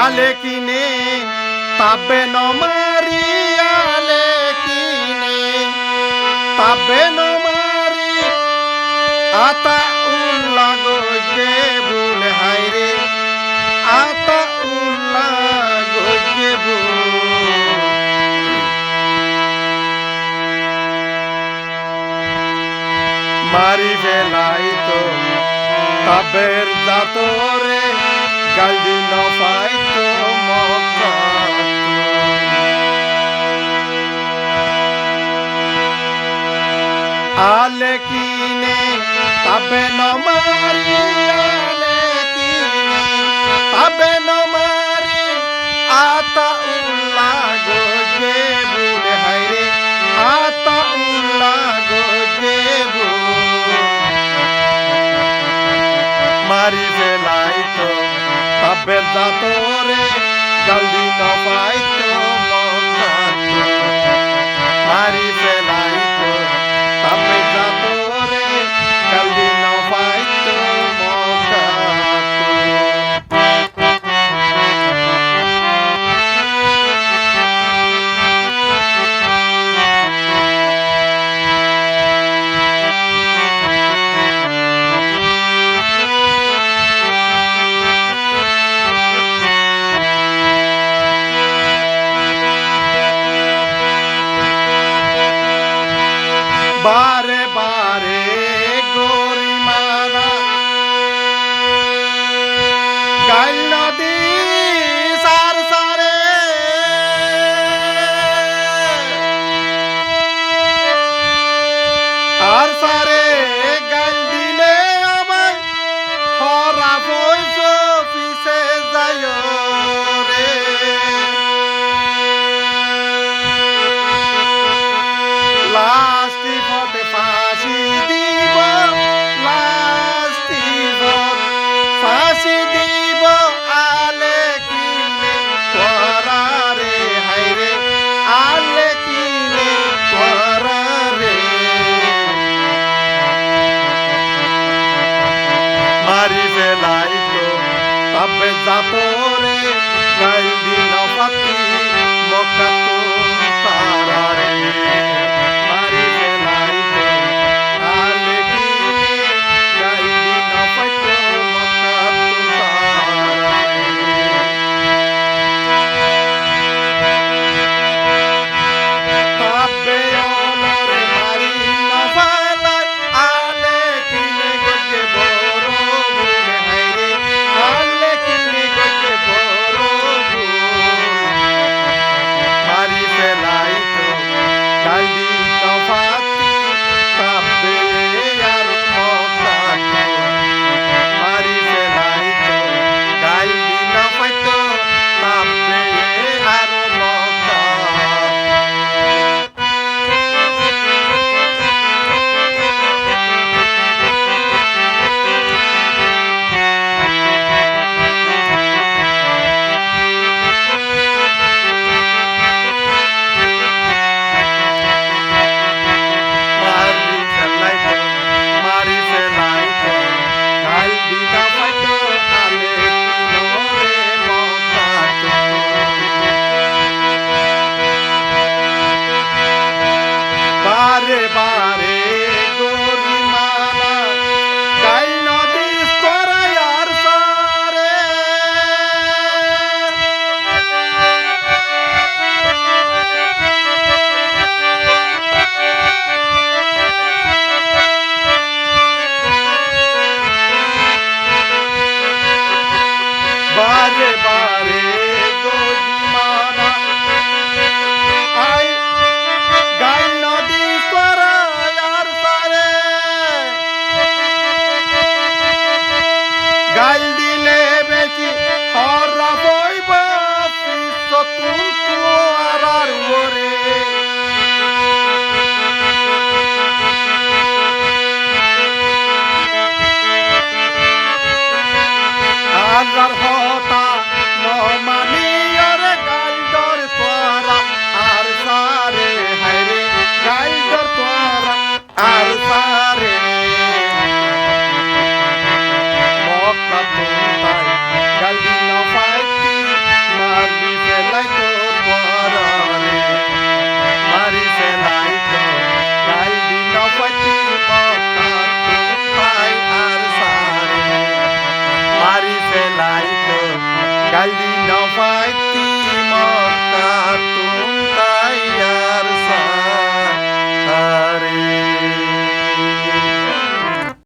আলে কিনে তাবে নমারি আলে কিনে তাবে নমারি আতা উল্লা গজে ভুল হায়রে আতা উল্লা গজে ভুল মারি ফেলাই তো তাবের জাতরে গালদি নফাই তো আলে কিনে তাবে নমারি আলে কিনে তাবে নমারি আতা উল্লা গজে বুলে হায়রে আতা উল্লা গজে মারি ফেলাই তো তাবের জাতরে জলদি নফাই তো মারি ফেলাই তো তাবের জাতরে জলদি নফাই তো বারে বারে গরিমানা গাইল নদী সার সারে আর সারে গাইল দিলে আমার হরা বইস পিছে যায় রে লাস্টি ফতে ফাঁসি দিব লাস্টি ফত ফাঁসি দিব আলে কিনে তোরা রে হায়রে আলে কিনে তোরা রে মারি ফেলাই তো তবে জাতরে গাইল দিন পাতি মক্কা তো তারা রে